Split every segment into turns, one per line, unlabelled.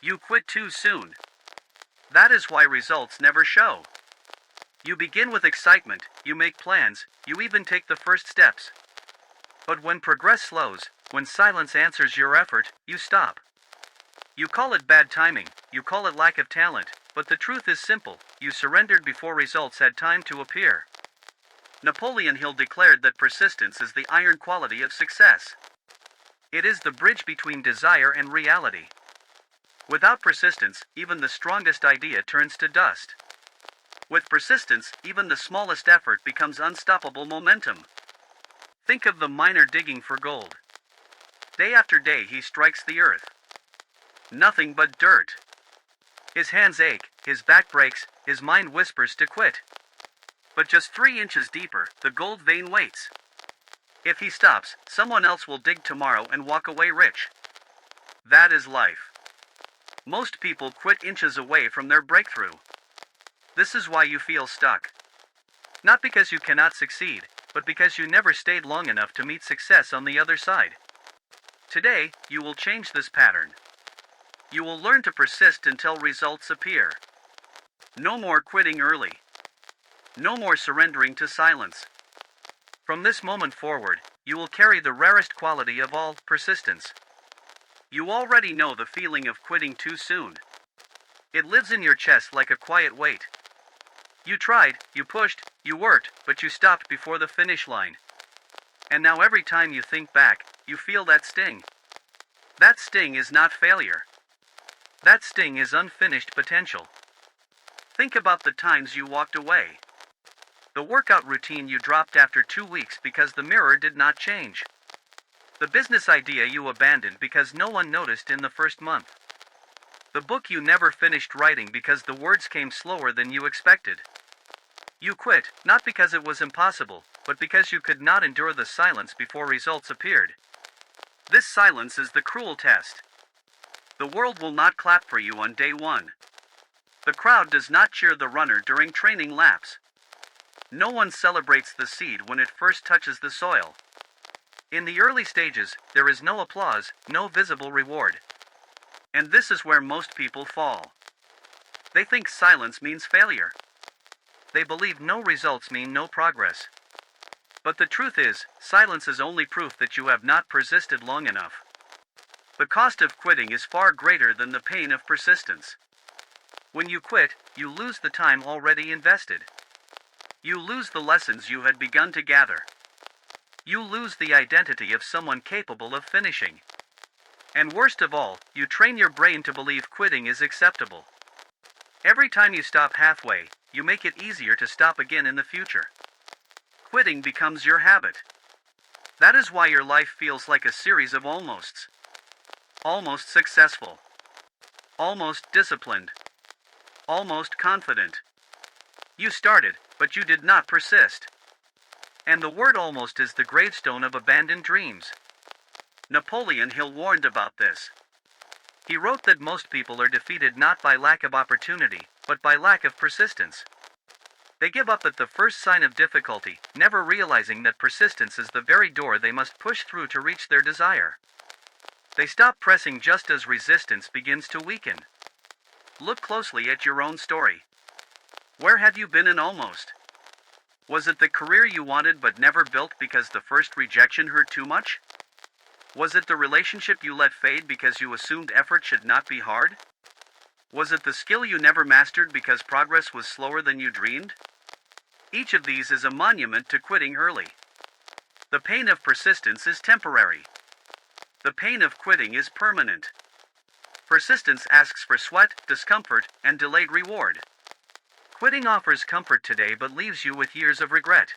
You quit too soon. That is why results never show. You begin with excitement, you make plans, you even take the first steps. But when progress slows, when silence answers your effort, you stop. You call it bad timing, you call it lack of talent, but the truth is simple: you surrendered before results had time to appear. Napoleon Hill declared that persistence is the iron quality of success. It is the bridge between desire and reality. Without persistence, even the strongest idea turns to dust. With persistence, even the smallest effort becomes unstoppable momentum. Think of the miner digging for gold. Day after day he strikes the earth. Nothing but dirt. His hands ache, his back breaks, his mind whispers to quit. But just 3 inches deeper, the gold vein waits. If he stops, someone else will dig tomorrow and walk away rich. That is life. Most people quit inches away from their breakthrough. This is why you feel stuck. Not because you cannot succeed, but because you never stayed long enough to meet success on the other side. Today, you will change this pattern. You will learn to persist until results appear. No more quitting early. No more surrendering to silence. From this moment forward, you will carry the rarest quality of all: persistence. You already know the feeling of quitting too soon. It lives in your chest like a quiet weight. You tried, you pushed, you worked, but you stopped before the finish line. And now every time you think back, you feel that sting. That sting is not failure. That sting is unfinished potential. Think about the times you walked away. The workout routine you dropped after 2 weeks because the mirror did not change. The business idea you abandoned because no one noticed in the first month. The book you never finished writing because the words came slower than you expected. You quit, not because it was impossible, but because you could not endure the silence before results appeared. This silence is the cruel test. The world will not clap for you on day 1. The crowd does not cheer the runner during training laps. No one celebrates the seed when it first touches the soil. In the early stages, there is no applause, no visible reward. And this is where most people fall. They think silence means failure. They believe no results mean no progress. But the truth is, silence is only proof that you have not persisted long enough. The cost of quitting is far greater than the pain of persistence. When you quit, you lose the time already invested. You lose the lessons you had begun to gather. You lose the identity of someone capable of finishing. And worst of all, you train your brain to believe quitting is acceptable. Every time you stop halfway, you make it easier to stop again in the future. Quitting becomes your habit. That is why your life feels like a series of almosts. Almost successful. Almost disciplined. Almost confident. You started, but you did not persist. And the word almost is the gravestone of abandoned dreams. Napoleon Hill warned about this. He wrote that most people are defeated not by lack of opportunity, but by lack of persistence. They give up at the first sign of difficulty, never realizing that persistence is the very door they must push through to reach their desire. They stop pressing just as resistance begins to weaken. Look closely at your own story. Where have you been in almost? Was it the career you wanted but never built because the first rejection hurt too much? Was it the relationship you let fade because you assumed effort should not be hard? Was it the skill you never mastered because progress was slower than you dreamed? Each of these is a monument to quitting early. The pain of persistence is temporary. The pain of quitting is permanent. Persistence asks for sweat, discomfort, and delayed reward. Quitting offers comfort today but leaves you with years of regret.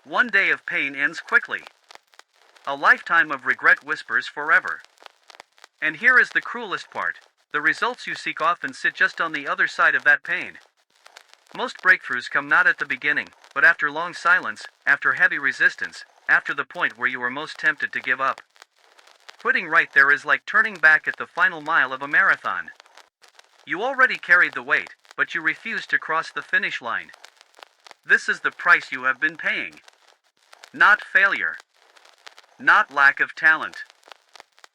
One day of pain ends quickly. A lifetime of regret whispers forever. And here is the cruelest part: the results you seek often sit just on the other side of that pain. Most breakthroughs come not at the beginning, but after long silence, after heavy resistance, after the point where you were most tempted to give up. Quitting right there is like turning back at the final mile of a marathon. You already carried the weight, but you refuse to cross the finish line. This is the price you have been paying. Not failure. Not lack of talent.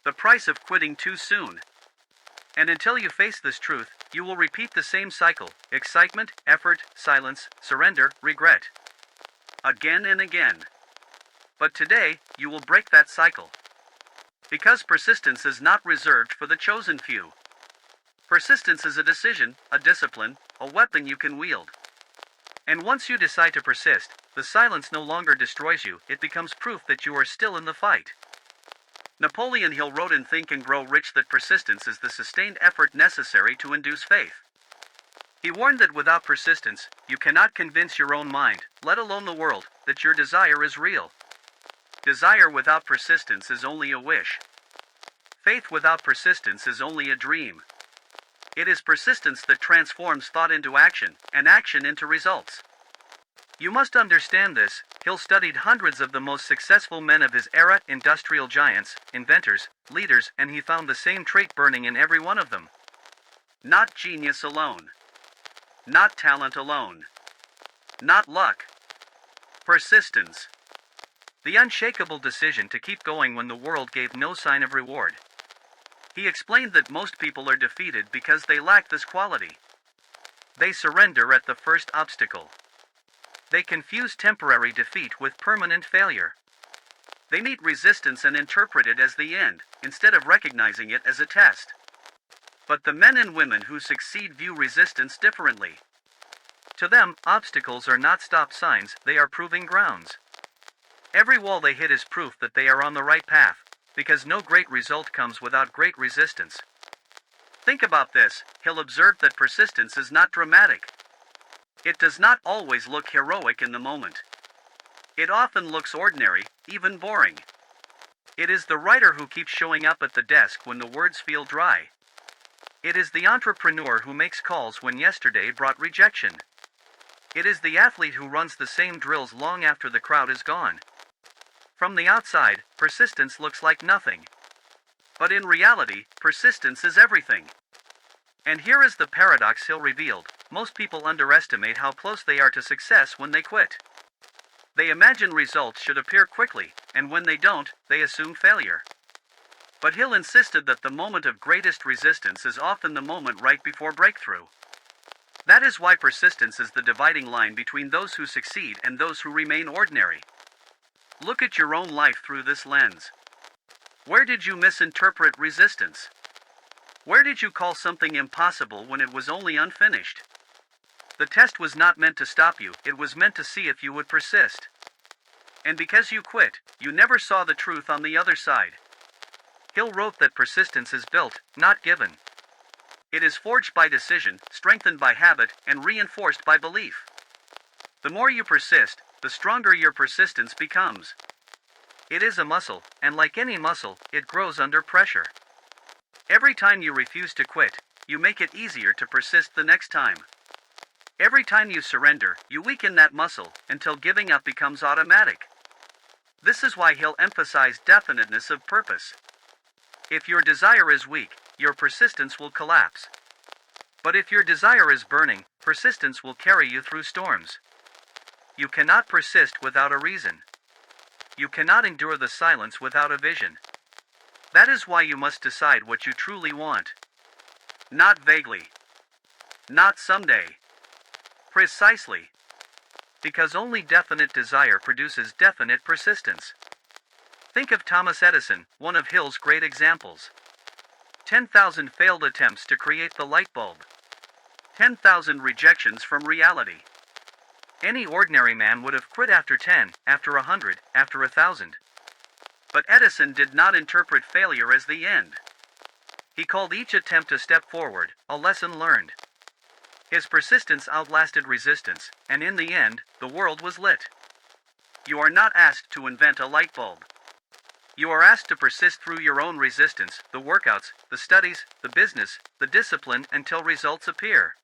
The price of quitting too soon. And until you face this truth, you will repeat the same cycle: excitement, effort, silence, surrender, regret. Again and again. But today, you will break that cycle. Because persistence is not reserved for the chosen few. Persistence is a decision, a discipline, a weapon you can wield. And once you decide to persist, the silence no longer destroys you, it becomes proof that you are still in the fight. Napoleon Hill wrote in Think and Grow Rich that persistence is the sustained effort necessary to induce faith. He warned that without persistence, you cannot convince your own mind, let alone the world, that your desire is real. Desire without persistence is only a wish. Faith without persistence is only a dream. It is persistence that transforms thought into action, and action into results. You must understand this. Hill studied hundreds of the most successful men of his era, industrial giants, inventors, leaders, and he found the same trait burning in every one of them. Not genius alone. Not talent alone. Not luck. Persistence. The unshakable decision to keep going when the world gave no sign of reward. He explained that most people are defeated because they lack this quality. They surrender at the first obstacle. They confuse temporary defeat with permanent failure. They meet resistance and interpret it as the end, instead of recognizing it as a test. But the men and women who succeed view resistance differently. To them, obstacles are not stop signs, they are proving grounds. Every wall they hit is proof that they are on the right path, because no great result comes without great resistance. Think about this. Hill observed that persistence is not dramatic. It does not always look heroic in the moment. It often looks ordinary, even boring. It is the writer who keeps showing up at the desk when the words feel dry. It is the entrepreneur who makes calls when yesterday brought rejection. It is the athlete who runs the same drills long after the crowd is gone. From the outside, persistence looks like nothing. But in reality, persistence is everything. And here is the paradox Hill revealed: most people underestimate how close they are to success when they quit. They imagine results should appear quickly, and when they don't, they assume failure. But Hill insisted that the moment of greatest resistance is often the moment right before breakthrough. That is why persistence is the dividing line between those who succeed and those who remain ordinary. Look at your own life through this lens. Where did you misinterpret resistance? Where did you call something impossible when it was only unfinished? The test was not meant to stop you, it was meant to see if you would persist. And because you quit, you never saw the truth on the other side. Hill wrote that persistence is built, not given. It is forged by decision, strengthened by habit, and reinforced by belief. The more you persist, the stronger your persistence becomes. It is a muscle, and like any muscle, it grows under pressure. Every time you refuse to quit, you make it easier to persist the next time. Every time you surrender, you weaken that muscle, until giving up becomes automatic. This is why Hill emphasized definiteness of purpose. If your desire is weak, your persistence will collapse. But if your desire is burning, persistence will carry you through storms. You cannot persist without a reason. You cannot endure the silence without a vision. That is why you must decide what you truly want. Not vaguely. Not someday. Precisely. Because only definite desire produces definite persistence. Think of Thomas Edison, one of Hill's great examples. 10,000 failed attempts to create the light bulb. 10,000 rejections from reality. Any ordinary man would have quit after 10, after 100, after 1,000. But Edison did not interpret failure as the end. He called each attempt a step forward, a lesson learned. His persistence outlasted resistance, and in the end, the world was lit. You are not asked to invent a light bulb. You are asked to persist through your own resistance, the workouts, the studies, the business, the discipline, until results appear.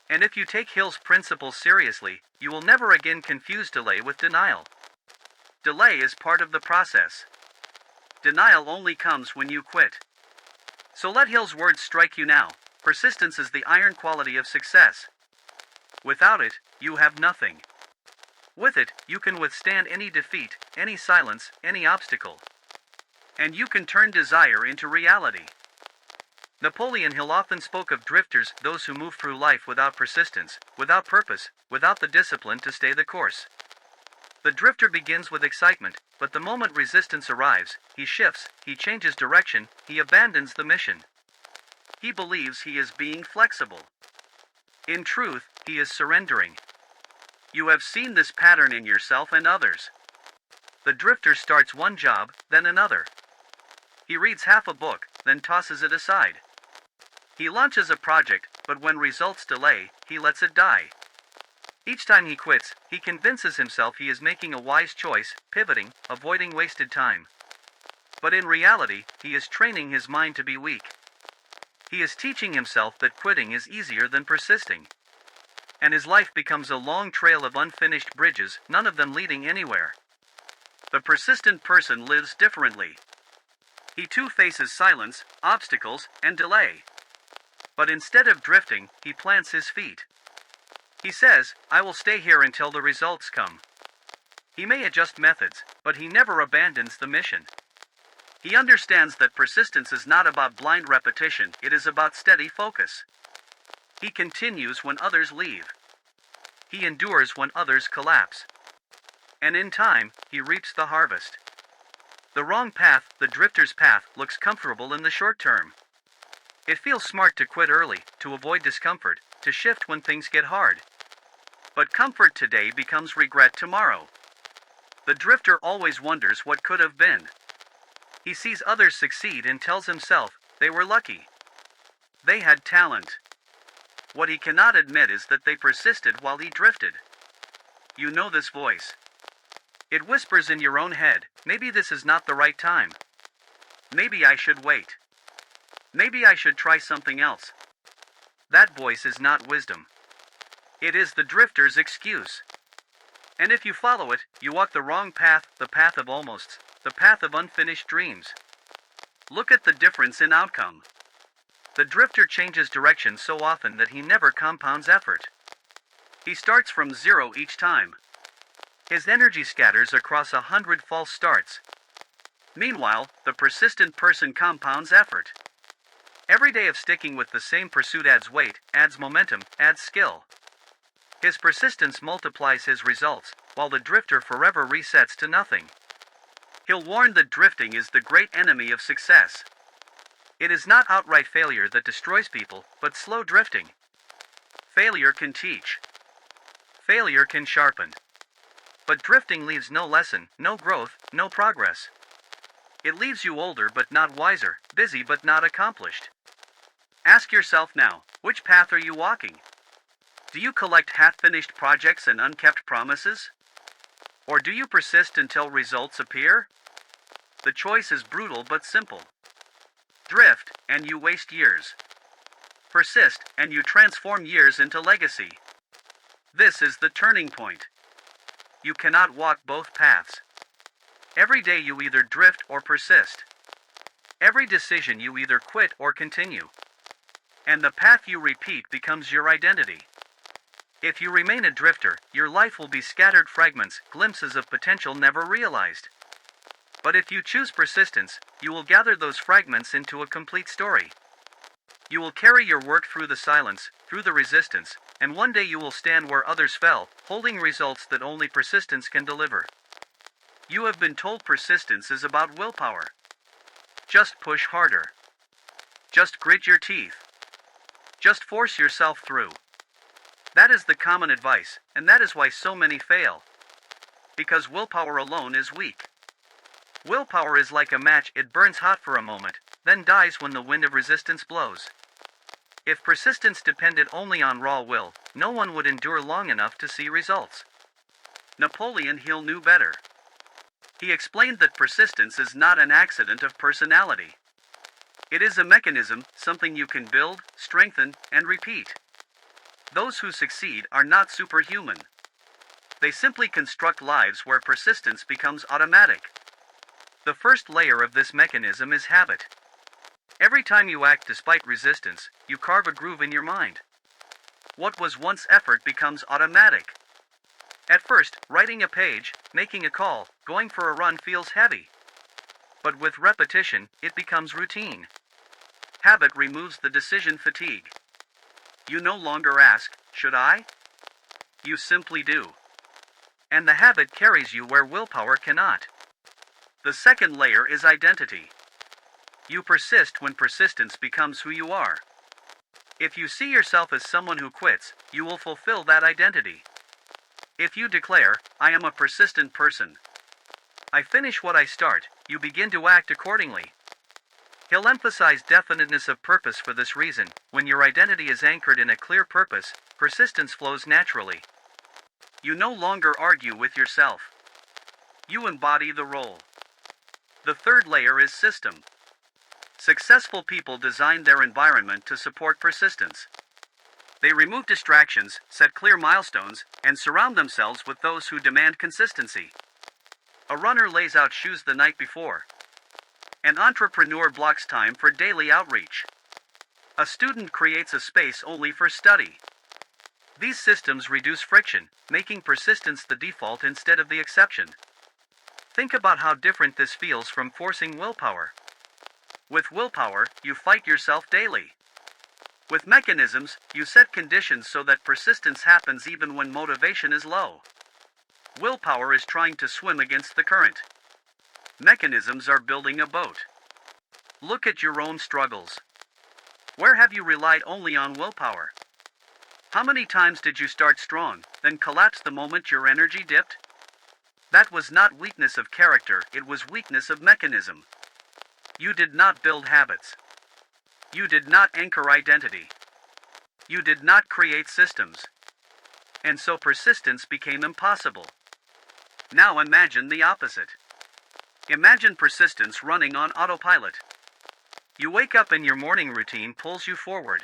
And if you take Hill's principles seriously, you will never again confuse delay with denial. Delay is part of the process. Denial only comes when you quit. So let Hill's words strike you now. Persistence is the iron quality of success. Without it, you have nothing. With it, you can withstand any defeat, any silence, any obstacle. And you can turn desire into reality. Napoleon Hill often spoke of drifters, those who move through life without persistence, without purpose, without the discipline to stay the course. The drifter begins with excitement, but the moment resistance arrives, he shifts, he changes direction, he abandons the mission. He believes he is being flexible. In truth, he is surrendering. You have seen this pattern in yourself and others. The drifter starts one job, then another. He reads half a book, then tosses it aside. He launches a project, but when results delay, he lets it die. Each time he quits, he convinces himself he is making a wise choice, pivoting, avoiding wasted time. But in reality, he is training his mind to be weak. He is teaching himself that quitting is easier than persisting. And his life becomes a long trail of unfinished bridges, none of them leading anywhere. The persistent person lives differently. He too faces silence, obstacles, and delay. But instead of drifting, he plants his feet. He says, "I will stay here until the results come." He may adjust methods, but he never abandons the mission. He understands that persistence is not about blind repetition, it is about steady focus. He continues when others leave. He endures when others collapse. And in time, he reaps the harvest. The wrong path, the drifter's path, looks comfortable in the short term. It feels smart to quit early, to avoid discomfort, to shift when things get hard. But comfort today becomes regret tomorrow. The drifter always wonders what could have been. He sees others succeed and tells himself, they were lucky. They had talent. What he cannot admit is that they persisted while he drifted. You know this voice. It whispers in your own head, maybe this is not the right time. Maybe I should wait. Maybe I should try something else. That voice is not wisdom. It is the drifter's excuse. And if you follow it, you walk the wrong path, the path of almosts, the path of unfinished dreams. Look at the difference in outcome. The drifter changes direction so often that he never compounds effort. He starts from zero each time. His energy scatters across 100 false starts. Meanwhile, the persistent person compounds effort. Every day of sticking with the same pursuit adds weight, adds momentum, adds skill. His persistence multiplies his results, while the drifter forever resets to nothing. He'll warn that drifting is the great enemy of success. It is not outright failure that destroys people, but slow drifting. Failure can teach. Failure can sharpen. But drifting leaves no lesson, no growth, no progress. It leaves you older but not wiser, busy but not accomplished. Ask yourself now, which path are you walking? Do you collect half-finished projects and unkept promises? Or do you persist until results appear? The choice is brutal but simple. Drift, and you waste years. Persist, and you transform years into legacy. This is the turning point. You cannot walk both paths. Every day you either drift or persist. Every decision you either quit or continue. And the path you repeat becomes your identity. If you remain a drifter, your life will be scattered fragments, glimpses of potential never realized. But if you choose persistence, you will gather those fragments into a complete story. You will carry your work through the silence, through the resistance, and one day you will stand where others fell, holding results that only persistence can deliver. You have been told persistence is about willpower. Just push harder. Just grit your teeth. Just force yourself through. That is the common advice, and that is why so many fail. Because willpower alone is weak. Willpower is like a match, it burns hot for a moment, then dies when the wind of resistance blows. If persistence depended only on raw will, no one would endure long enough to see results. Napoleon Hill knew better. He explained that persistence is not an accident of personality. It is a mechanism, something you can build, strengthen, and repeat. Those who succeed are not superhuman. They simply construct lives where persistence becomes automatic. The first layer of this mechanism is habit. Every time you act despite resistance, you carve a groove in your mind. What was once effort becomes automatic. At first, writing a page, making a call, going for a run feels heavy. But with repetition, it becomes routine. Habit removes the decision fatigue. You no longer ask, should I? You simply do. And the habit carries you where willpower cannot. The second layer is identity. You persist when persistence becomes who you are. If you see yourself as someone who quits, you will fulfill that identity. If you declare, I am a persistent person, I finish what I start, you begin to act accordingly. He'll emphasize definiteness of purpose for this reason. When your identity is anchored in a clear purpose, persistence flows naturally. You no longer argue with yourself. You embody the role. The third layer is system. Successful people design their environment to support persistence. They remove distractions, set clear milestones, and surround themselves with those who demand consistency. A runner lays out shoes the night before. An entrepreneur blocks time for daily outreach. A student creates a space only for study. These systems reduce friction, making persistence the default instead of the exception. Think about how different this feels from forcing willpower. With willpower, you fight yourself daily. With mechanisms, you set conditions so that persistence happens even when motivation is low. Willpower is trying to swim against the current. Mechanisms are building a boat. Look at your own struggles. Where have you relied only on willpower? How many times did you start strong, then collapse the moment your energy dipped? That was not weakness of character, it was weakness of mechanism. You did not build habits. You did not anchor identity. You did not create systems. And so persistence became impossible. Now imagine the opposite. Imagine persistence running on autopilot. You wake up and your morning routine pulls you forward.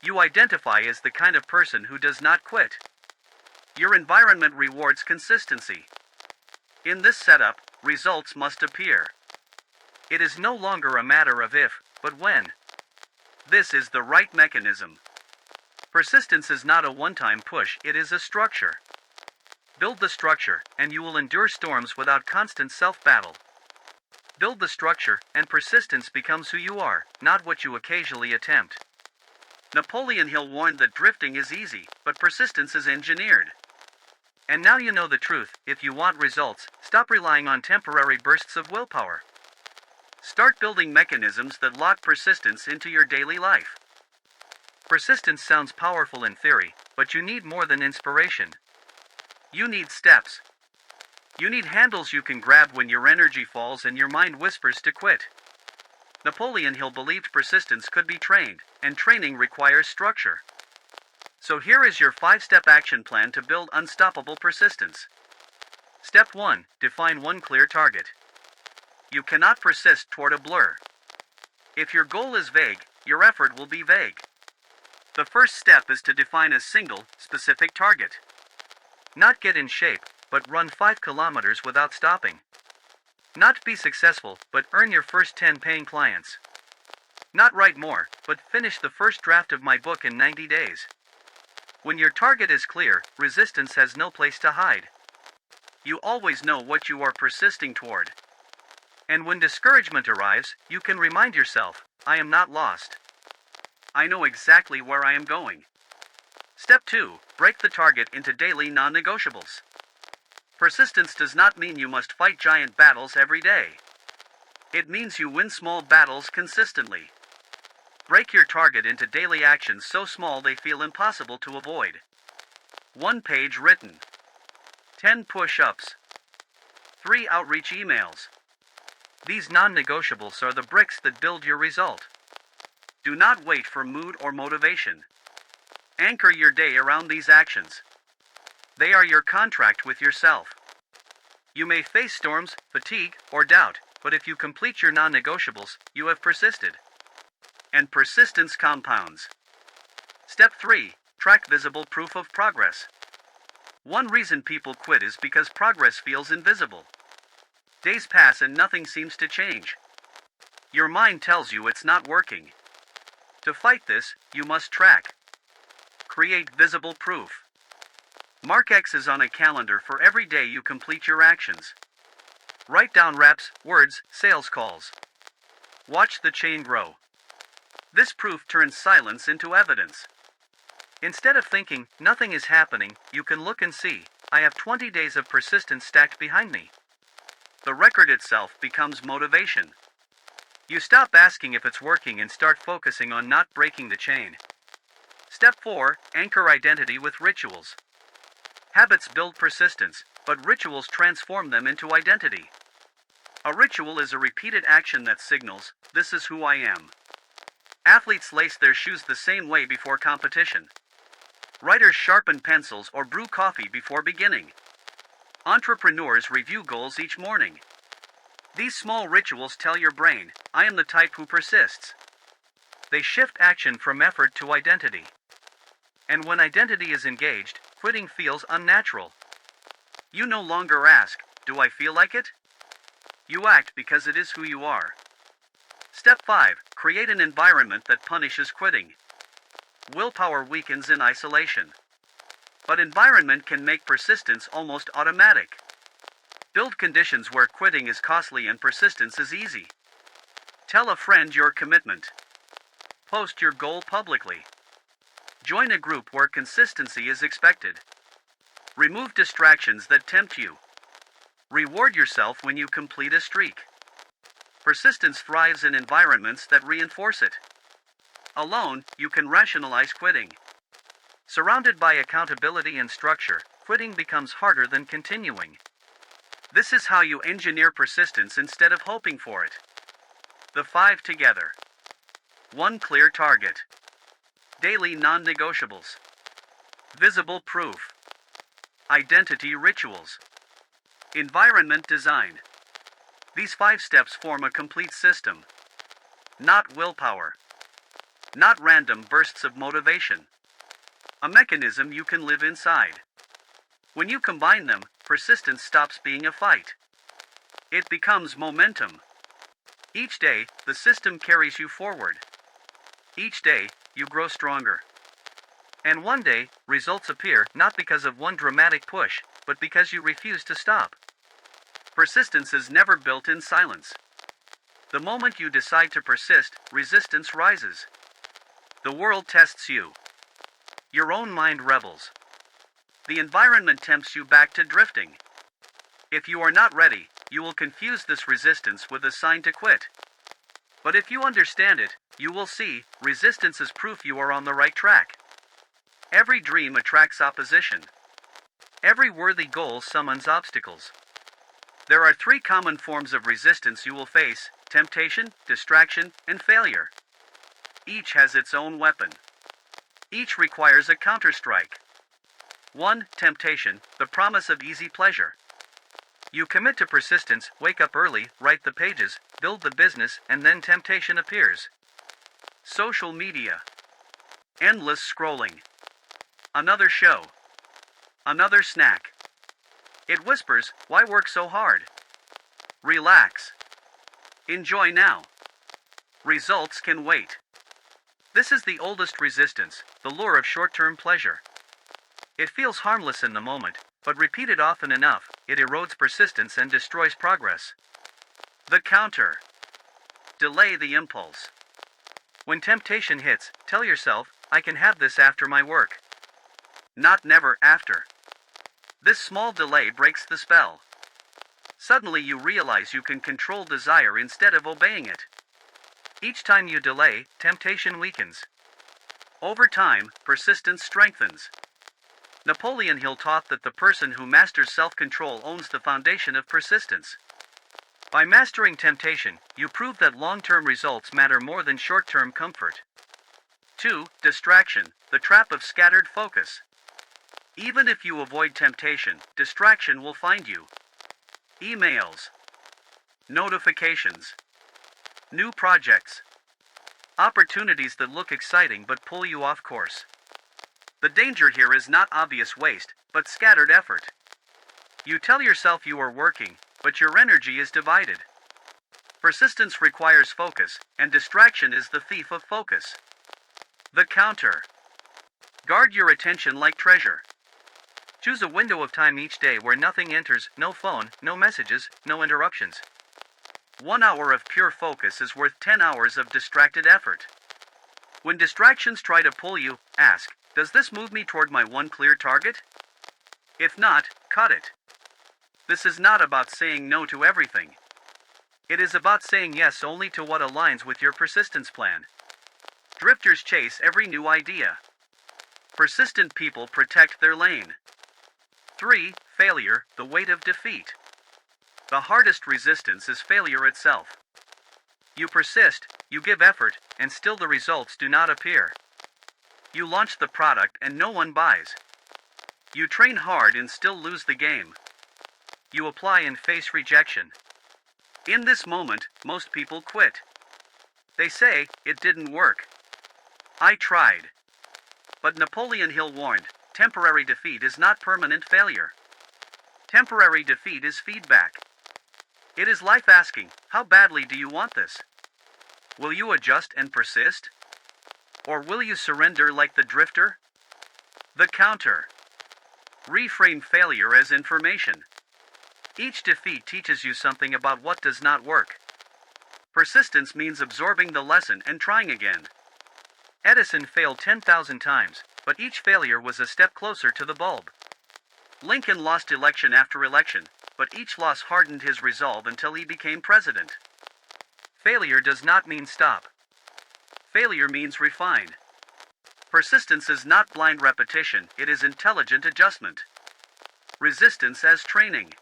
You identify as the kind of person who does not quit. Your environment rewards consistency. In this setup, results must appear. It is no longer a matter of if, but when. This is the right mechanism. Persistence is not a one-time push, it is a structure. Build the structure, and you will endure storms without constant self-battle. Build the structure, and persistence becomes who you are, not what you occasionally attempt. Napoleon Hill warned that drifting is easy, but persistence is engineered. And now you know the truth. If you want results, stop relying on temporary bursts of willpower. Start building mechanisms that lock persistence into your daily life. Persistence sounds powerful in theory, but you need more than inspiration. You need steps. You need handles you can grab when your energy falls and your mind whispers to quit. Napoleon Hill believed persistence could be trained, and training requires structure. So here is your 5-step action plan to build unstoppable persistence. Step 1. Define one clear target. You cannot persist toward a blur. If your goal is vague, your effort will be vague. The first step is to define a single, specific target. Not get in shape, but run 5 kilometers without stopping. Not be successful, but earn your first 10 paying clients. Not write more, but finish the first draft of my book in 90 days. When your target is clear, resistance has no place to hide. You always know what you are persisting toward. And when discouragement arrives, you can remind yourself, I am not lost. I know exactly where I am going. Step 2. Break the target into daily non-negotiables. Persistence does not mean you must fight giant battles every day. It means you win small battles consistently. Break your target into daily actions so small they feel impossible to avoid. 1 page written. 10 push-ups. 3 outreach emails. These non-negotiables are the bricks that build your result. Do not wait for mood or motivation. Anchor your day around these actions. They are your contract with yourself. You may face storms, fatigue, or doubt, but if you complete your non-negotiables, you have persisted. And persistence compounds. Step 3. Track visible proof of progress. One reason people quit is because progress feels invisible. Days pass and nothing seems to change. Your mind tells you it's not working. To fight this, you must track. Create visible proof. Mark X's on a calendar for every day you complete your actions. Write down reps, words, sales calls. Watch the chain grow. This proof turns silence into evidence. Instead of thinking, nothing is happening, you can look and see, I have 20 days of persistence stacked behind me. The record itself becomes motivation. You stop asking if it's working and start focusing on not breaking the chain. Step 4. Anchor identity with rituals. Habits build persistence, but rituals transform them into identity. A ritual is a repeated action that signals, this is who I am. Athletes lace their shoes the same way before competition. Writers sharpen pencils or brew coffee before beginning. Entrepreneurs review goals each morning. These small rituals tell your brain, I am the type who persists. They shift action from effort to identity. And when identity is engaged, quitting feels unnatural. You no longer ask, do I feel like it? You act because it is who you are. Step 5. Create an environment that punishes quitting. Willpower weakens in isolation. But environment can make persistence almost automatic. Build conditions where quitting is costly and persistence is easy. Tell a friend your commitment. Post your goal publicly. Join a group where consistency is expected. Remove distractions that tempt you. Reward yourself when you complete a streak. Persistence thrives in environments that reinforce it. Alone, you can rationalize quitting. Surrounded by accountability and structure, quitting becomes harder than continuing. This is how you engineer persistence instead of hoping for it. The 5 together. 1 clear target. Daily non-negotiables. Visible proof. Identity rituals. Environment design. These 5 steps form a complete system. Not willpower. Not random bursts of motivation. A mechanism you can live inside. When you combine them, persistence stops being a fight. It becomes momentum. Each day, the system carries you forward. Each day, you grow stronger. And one day, results appear not because of one dramatic push, but because you refuse to stop. Persistence is never built in silence. The moment you decide to persist, resistance rises. The world tests you. Your own mind rebels. The environment tempts you back to drifting. If you are not ready, you will confuse this resistance with a sign to quit. But if you understand it, you will see, resistance is proof you are on the right track. Every dream attracts opposition. Every worthy goal summons obstacles. There are 3 common forms of resistance you will face: temptation, distraction, and failure. Each has its own weapon. Each requires a counterstrike. 1. Temptation, the promise of easy pleasure. You commit to persistence, wake up early, write the pages, build the business, and then temptation appears. Social media. Endless scrolling. Another show. Another snack. It whispers, why work so hard? Relax. Enjoy now. Results can wait. This is the oldest resistance, the lure of short-term pleasure. It feels harmless in the moment, but repeated often enough, it erodes persistence and destroys progress. The counter. Delay the impulse. When temptation hits, tell yourself, I can have this after my work. Not never after. This small delay breaks the spell. Suddenly you realize you can control desire instead of obeying it. Each time you delay, temptation weakens. Over time, persistence strengthens. Napoleon Hill taught that the person who masters self-control owns the foundation of persistence. By mastering temptation, you prove that long-term results matter more than short-term comfort. 2. Distraction, the trap of scattered focus. Even if you avoid temptation, distraction will find you. Emails. Notifications. New projects. Opportunities that look exciting but pull you off course. The danger here is not obvious waste, but scattered effort. You tell yourself you are working, but your energy is divided. Persistence requires focus, and distraction is the thief of focus. The counter. Guard your attention like treasure. Choose a window of time each day where nothing enters, no phone, no messages, no interruptions. 1 hour of pure focus is worth 10 hours of distracted effort. When distractions try to pull you, ask, does this move me toward my one clear target? If not, cut it. This is not about saying no to everything. It is about saying yes only to what aligns with your persistence plan. Drifters chase every new idea. Persistent people protect their lane. 3. Failure, the weight of defeat. The hardest resistance is failure itself. You persist, you give effort, and still the results do not appear. You launch the product and no one buys. You train hard and still lose the game. You apply and face rejection. In this moment, most people quit. They say, it didn't work. I tried. But Napoleon Hill warned, temporary defeat is not permanent failure. Temporary defeat is feedback. It is life asking, how badly do you want this? Will you adjust and persist? Or will you surrender like the drifter? The counter. Reframe failure as information. Each defeat teaches you something about what does not work. Persistence means absorbing the lesson and trying again. Edison failed 10,000 times, but each failure was a step closer to the bulb. Lincoln lost election after election, but each loss hardened his resolve until he became president. Failure does not mean stop. Failure means refine. Persistence is not blind repetition, it is intelligent adjustment. Resistance as training.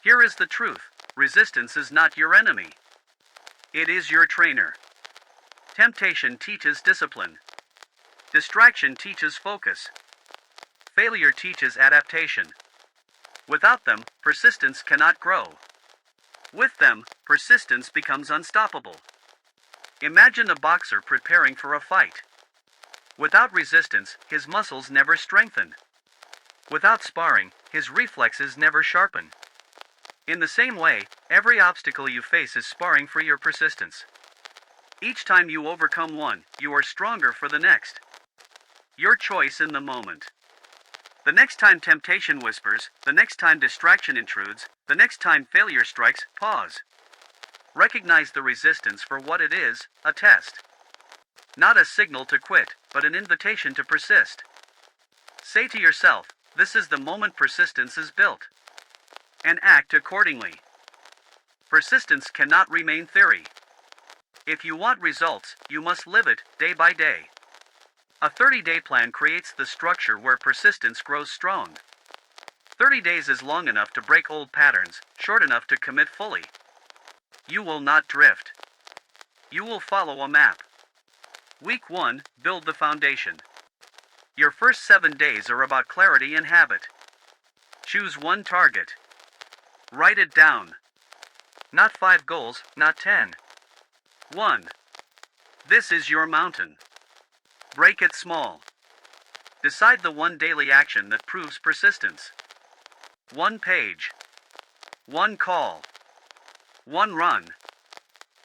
Here is the truth, resistance is not your enemy. It is your trainer. Temptation teaches discipline. Distraction teaches focus. Failure teaches adaptation. Without them, persistence cannot grow. With them, persistence becomes unstoppable. Imagine a boxer preparing for a fight. Without resistance, his muscles never strengthen. Without sparring, his reflexes never sharpen. In the same way, every obstacle you face is sparring for your persistence. Each time you overcome one, you are stronger for the next. Your choice in the moment. The next time temptation whispers, the next time distraction intrudes, the next time failure strikes, pause. Recognize the resistance for what it is, a test. Not a signal to quit, but an invitation to persist. Say to yourself, this is the moment persistence is built. And act accordingly. Persistence cannot remain theory. If you want results, you must live it, day by day. A 30-day plan creates the structure where persistence grows strong. 30 days is long enough to break old patterns, short enough to commit fully. You will not drift. You will follow a map. Week 1, build the foundation. Your first 7 days are about clarity and habit. Choose one target. Write it down. Not 5 goals, not 10. 1. This is your mountain. Break it small. Decide the one daily action that proves persistence. 1 page. 1 call. 1 run.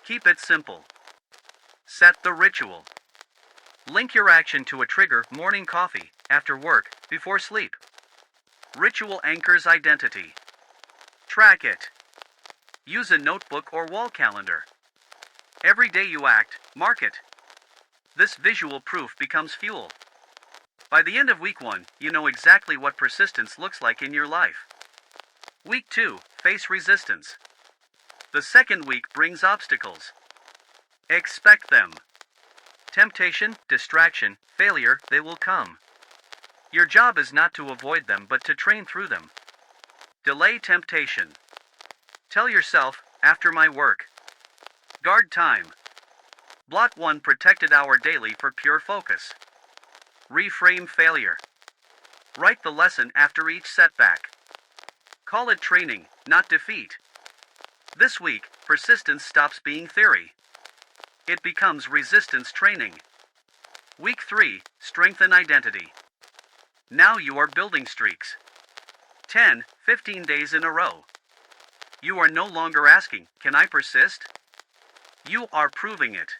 Keep it simple. Set the ritual. Link your action to a trigger: morning coffee, after work, before sleep. Ritual anchors identity. Track it. Use a notebook or wall calendar. Every day you act, mark it. This visual proof becomes fuel. By the end of week 1, you know exactly what persistence looks like in your life. Week 2, face resistance. The second week brings obstacles. Expect them. Temptation, distraction, failure, they will come. Your job is not to avoid them but to train through them. Delay temptation. Tell yourself, after my work. Guard time. Blot 1 protected hour daily for pure focus. Reframe failure. Write the lesson after each setback. Call it training, not defeat. This week, persistence stops being theory. It becomes resistance training. Week 3, strengthen identity. Now you are building streaks. 10, 15 days in a row. You are no longer asking, can I persist? You are proving it.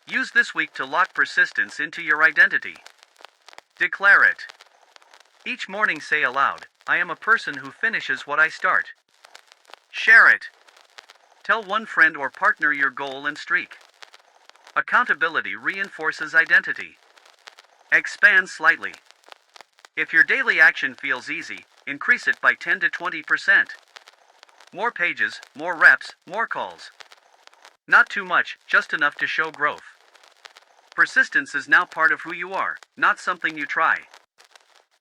Use this week to lock persistence into your identity. Declare it. Each morning say aloud, I am a person who finishes what I start. Share it. Tell one friend or partner your goal and streak. Accountability reinforces identity. Expand slightly. If your daily action feels easy, increase it by 10 to 20%. More pages, more reps, more calls. Not too much, just enough to show growth. Persistence is now part of who you are, not something you try.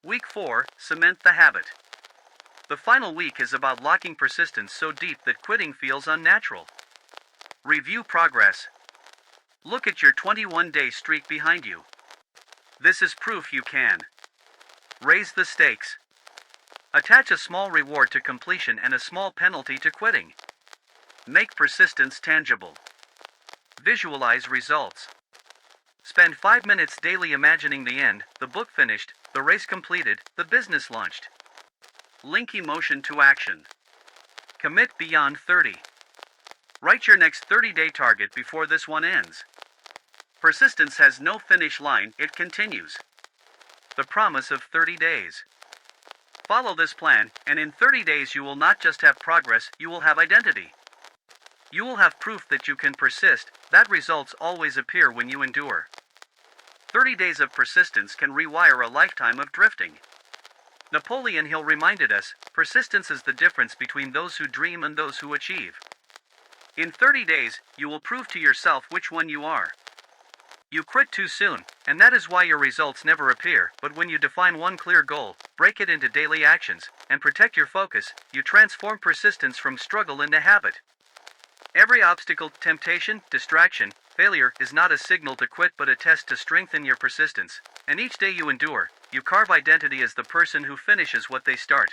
Week 4, cement the habit. The final week is about locking persistence so deep that quitting feels unnatural. Review progress. Look at your 21-day streak behind you. This is proof you can. Raise the stakes. Attach a small reward to completion and a small penalty to quitting. Make persistence tangible. Visualize results. Spend 5 minutes daily imagining the end, the book finished, the race completed, the business launched. Link emotion to action. Commit beyond 30. Write your next 30-day target before this one ends. Persistence has no finish line, it continues. The promise of 30 days. Follow this plan, and in 30 days you will not just have progress, you will have identity. You will have proof that you can persist, that results always appear when you endure. 30 days of persistence can rewire a lifetime of drifting. Napoleon Hill reminded us, persistence is the difference between those who dream and those who achieve. In 30 days, you will prove to yourself which one you are. You quit too soon, and that is why your results never appear, but when you define one clear goal, break it into daily actions, and protect your focus, you transform persistence from struggle into habit. Every obstacle, temptation, distraction, failure is not a signal to quit but a test to strengthen your persistence, and each day you endure, you carve identity as the person who finishes what they start.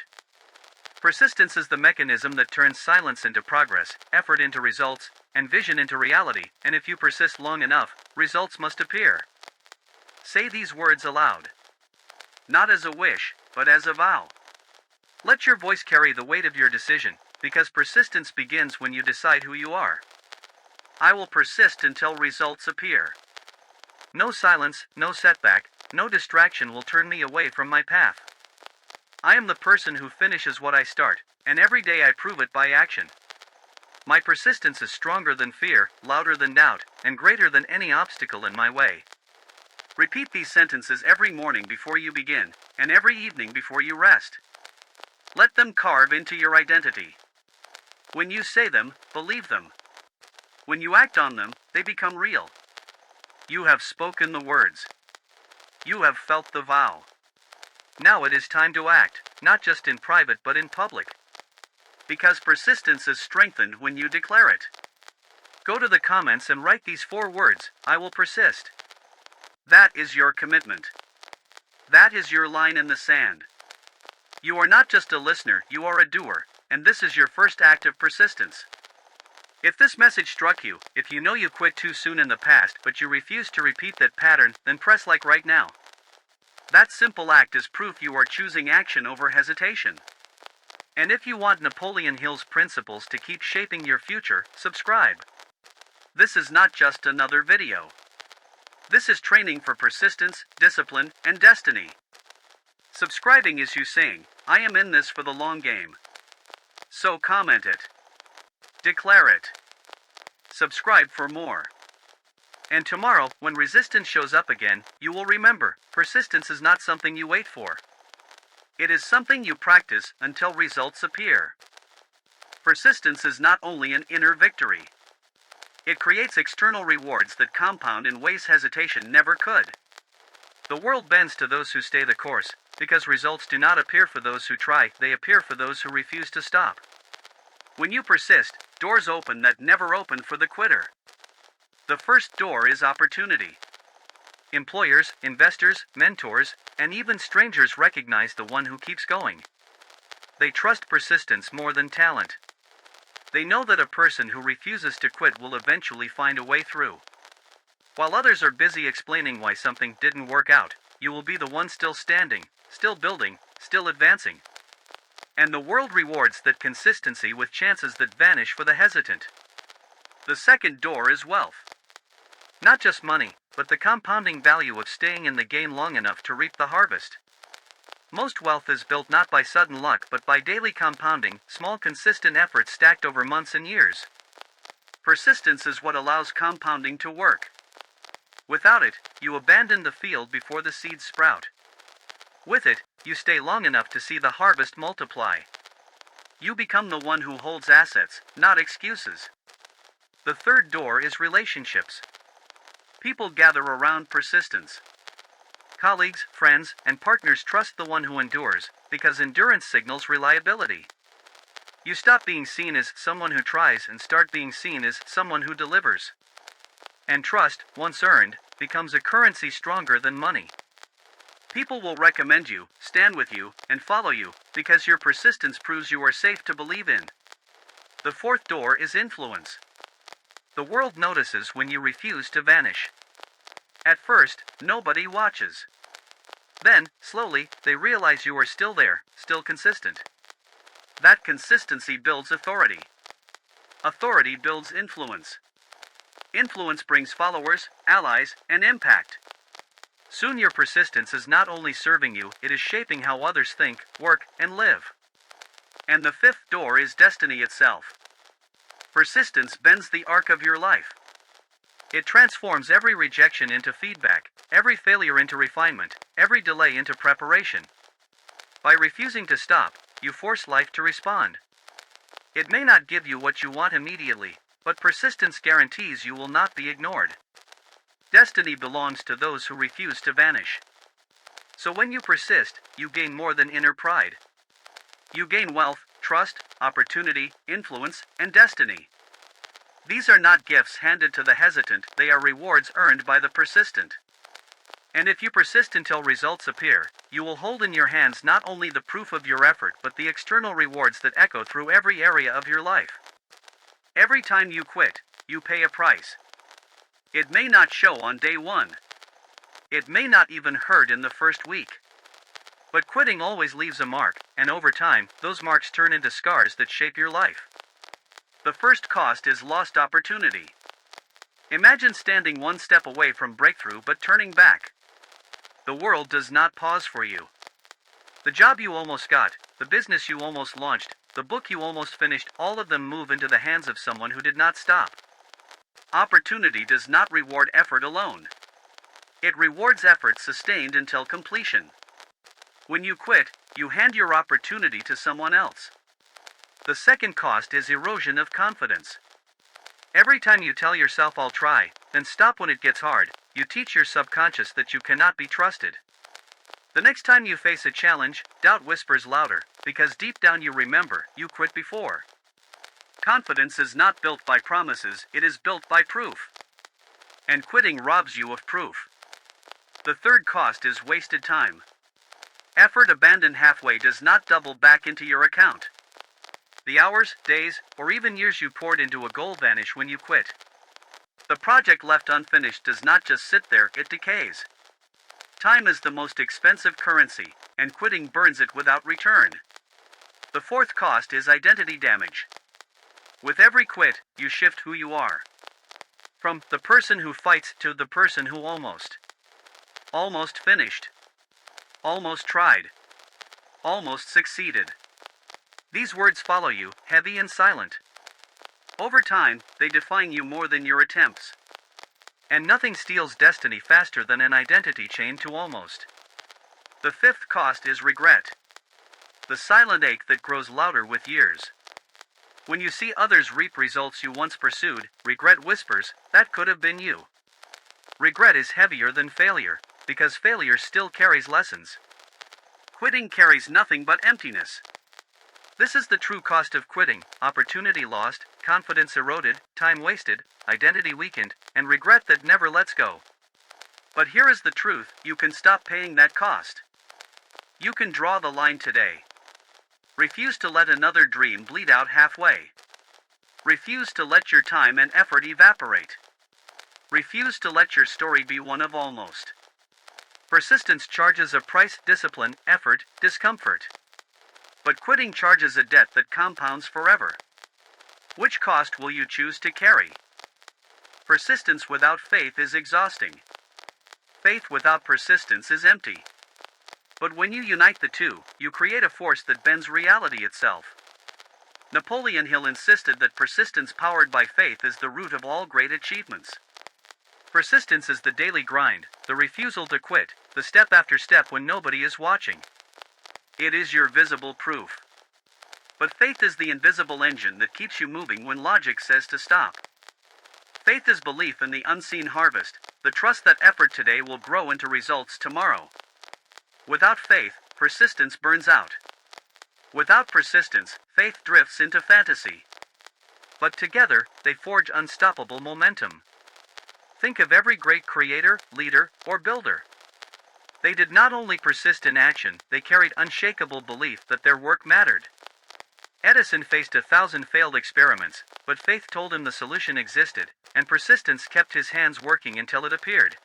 Persistence is the mechanism that turns silence into progress, effort into results, and vision into reality, and if you persist long enough, results must appear. Say these words aloud. Not as a wish, but as a vow. Let your voice carry the weight of your decision, because persistence begins when you decide who you are. I will persist until results appear. No silence, no setback, no distraction will turn me away from my path. I am the person who finishes what I start, and every day I prove it by action. My persistence is stronger than fear, louder than doubt, and greater than any obstacle in my way. Repeat these sentences every morning before you begin, and every evening before you rest. Let them carve into your identity. When you say them, believe them. When you act on them, they become real. You have spoken the words. You have felt the vow. Now it is time to act, not just in private but in public. Because persistence is strengthened when you declare it. Go to the comments and write these 4 words, I will persist. That is your commitment. That is your line in the sand. You are not just a listener, you are a doer, and this is your first act of persistence. If this message struck you, if you know you quit too soon in the past but you refuse to repeat that pattern, then press like right now. That simple act is proof you are choosing action over hesitation. And if you want Napoleon Hill's principles to keep shaping your future, subscribe. This is not just another video. This is training for persistence, discipline, and destiny. Subscribing is you saying, I am in this for the long game. So comment it. Declare it. Subscribe for more. And tomorrow, when resistance shows up again, you will remember, persistence is not something you wait for. It is something you practice until results appear. Persistence is not only an inner victory. It creates external rewards that compound in ways hesitation never could. The world bends to those who stay the course, because results do not appear for those who try, they appear for those who refuse to stop. When you persist, doors open that never opened for the quitter. The first door is opportunity. Employers, investors, mentors, and even strangers recognize the one who keeps going. They trust persistence more than talent. They know that a person who refuses to quit will eventually find a way through. While others are busy explaining why something didn't work out, you will be the one still standing, still building, still advancing. And the world rewards that consistency with chances that vanish for the hesitant. The second door is wealth. Not just money, but the compounding value of staying in the game long enough to reap the harvest. Most wealth is built not by sudden luck but by daily compounding, small consistent efforts stacked over months and years. Persistence is what allows compounding to work. Without it, you abandon the field before the seeds sprout. With it, you stay long enough to see the harvest multiply. You become the one who holds assets, not excuses. The third door is relationships. People gather around persistence. Colleagues, friends, and partners trust the one who endures, because endurance signals reliability. You stop being seen as someone who tries and start being seen as someone who delivers. And trust, once earned, becomes a currency stronger than money. People will recommend you, stand with you, and follow you, because your persistence proves you are safe to believe in. The fourth door is influence. The world notices when you refuse to vanish. At first, nobody watches. Then, slowly, they realize you are still there, still consistent. That consistency builds authority. Authority builds influence. Influence brings followers, allies, and impact. Soon your persistence is not only serving you, it is shaping how others think, work, and live. And the fifth door is destiny itself. Persistence bends the arc of your life. It transforms every rejection into feedback, every failure into refinement, every delay into preparation. By refusing to stop, you force life to respond. It may not give you what you want immediately, but persistence guarantees you will not be ignored. Destiny belongs to those who refuse to vanish. So when you persist, you gain more than inner pride. You gain wealth, trust, opportunity, influence, and destiny. These are not gifts handed to the hesitant, they are rewards earned by the persistent. And if you persist until results appear, you will hold in your hands not only the proof of your effort but the external rewards that echo through every area of your life. Every time you quit, you pay a price. It may not show on day one. It may not even hurt in the first week. But quitting always leaves a mark, and over time, those marks turn into scars that shape your life. The first cost is lost opportunity. Imagine standing one step away from breakthrough but turning back. The world does not pause for you. The job you almost got, the business you almost launched, the book you almost finished, all of them move into the hands of someone who did not stop. Opportunity does not reward effort alone. It rewards effort sustained until completion. When you quit, you hand your opportunity to someone else. The second cost is erosion of confidence. Every time you tell yourself I'll try, then stop when it gets hard, you teach your subconscious that you cannot be trusted. The next time you face a challenge, doubt whispers louder, because deep down you remember, you quit before. Confidence is not built by promises, it is built by proof. And quitting robs you of proof. The third cost is wasted time. Effort abandoned halfway does not double back into your account. The hours, days, or even years you poured into a goal vanish when you quit. The project left unfinished does not just sit there, it decays. Time is the most expensive currency, and quitting burns it without return. The fourth cost is identity damage. With every quit, you shift who you are. From the person who fights to the person who almost finished. Almost tried. Almost succeeded. These words follow you, heavy and silent. Over time, they define you more than your attempts. And nothing steals destiny faster than an identity chained to almost. The fifth cost is regret. The silent ache that grows louder with years. When you see others reap results you once pursued, regret whispers, that could have been you. Regret is heavier than failure, because failure still carries lessons. Quitting carries nothing but emptiness. This is the true cost of quitting: opportunity lost, confidence eroded, time wasted, identity weakened, and regret that never lets go. But here is the truth: you can stop paying that cost. You can draw the line today. Refuse to let another dream bleed out halfway. Refuse to let your time and effort evaporate. Refuse to let your story be one of almost. Persistence charges a price: discipline, effort, discomfort. But quitting charges a debt that compounds forever. Which cost will you choose to carry? Persistence without faith is exhausting. Faith without persistence is empty. But when you unite the two, you create a force that bends reality itself. Napoleon Hill insisted that persistence powered by faith is the root of all great achievements. Persistence is the daily grind, the refusal to quit, the step after step when nobody is watching. It is your visible proof. But faith is the invisible engine that keeps you moving when logic says to stop. Faith is belief in the unseen harvest, the trust that effort today will grow into results tomorrow. Without faith, persistence burns out. Without persistence, faith drifts into fantasy. But together, they forge unstoppable momentum. Think of every great creator, leader, or builder. They did not only persist in action, they carried unshakable belief that their work mattered. Edison faced 1,000 failed experiments, but faith told him the solution existed, and persistence kept his hands working until it appeared.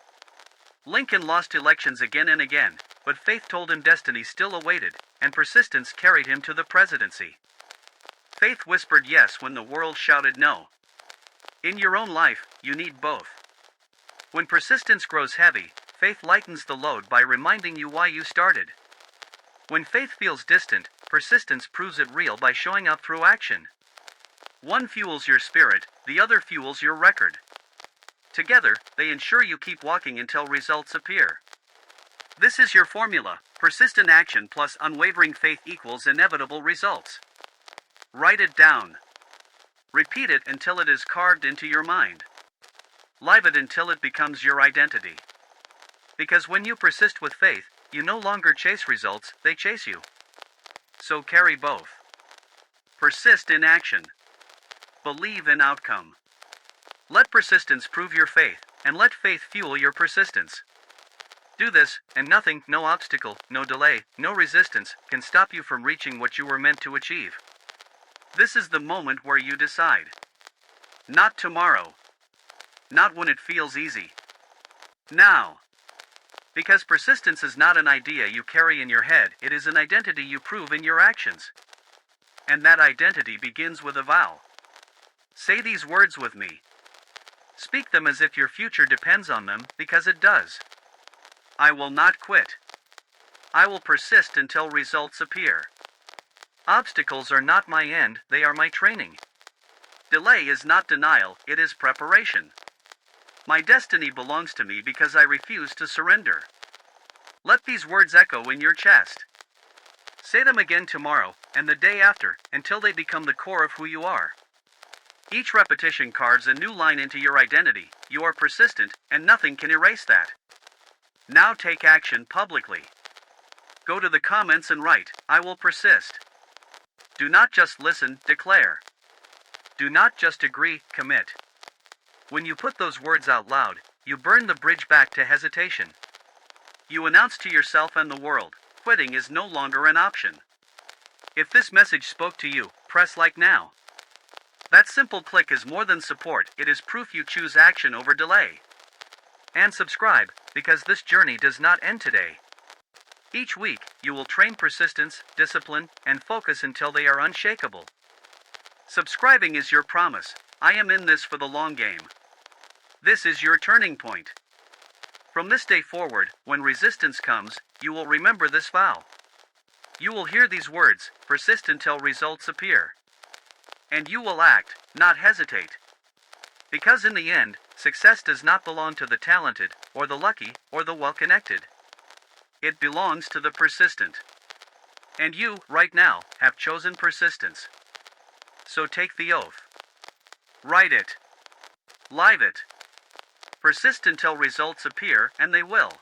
Lincoln lost elections again and again, but faith told him destiny still awaited, and persistence carried him to the presidency. Faith whispered yes when the world shouted no. In your own life, you need both. When persistence grows heavy, faith lightens the load by reminding you why you started. When faith feels distant, persistence proves it real by showing up through action. One fuels your spirit, the other fuels your record. Together, they ensure you keep walking until results appear. This is your formula: persistent action plus unwavering faith equals inevitable results. Write it down. Repeat it until it is carved into your mind. Live it until it becomes your identity. Because when you persist with faith, you no longer chase results, they chase you. So carry both. Persist in action. Believe in outcome. Let persistence prove your faith, and let faith fuel your persistence. Do this, and nothing, no obstacle, no delay, no resistance, can stop you from reaching what you were meant to achieve. This is the moment where you decide. Not tomorrow. Not when it feels easy. Now. Because persistence is not an idea you carry in your head, it is an identity you prove in your actions. And that identity begins with a vow. Say these words with me. Speak them as if your future depends on them, because it does. I will not quit. I will persist until results appear. Obstacles are not my end, they are my training. Delay is not denial, it is preparation. My destiny belongs to me because I refuse to surrender. Let these words echo in your chest. Say them again tomorrow, and the day after, until they become the core of who you are. Each repetition carves a new line into your identity. You are persistent, and nothing can erase that. Now take action publicly. Go to the comments and write, I will persist. Do not just listen, declare. Do not just agree, commit. When you put those words out loud, you burn the bridge back to hesitation. You announce to yourself and the world, quitting is no longer an option. If this message spoke to you, press like now. That simple click is more than support, it is proof you choose action over delay. And subscribe, because this journey does not end today. Each week, you will train persistence, discipline, and focus until they are unshakable. Subscribing is your promise. I am in this for the long game. This is your turning point. From this day forward, when resistance comes, you will remember this vow. You will hear these words, persist until results appear. And you will act, not hesitate. Because in the end, success does not belong to the talented, or the lucky, or the well-connected. It belongs to the persistent. And you, right now, have chosen persistence. So take the oath. Write it. Live it. Persist until results appear, and they will.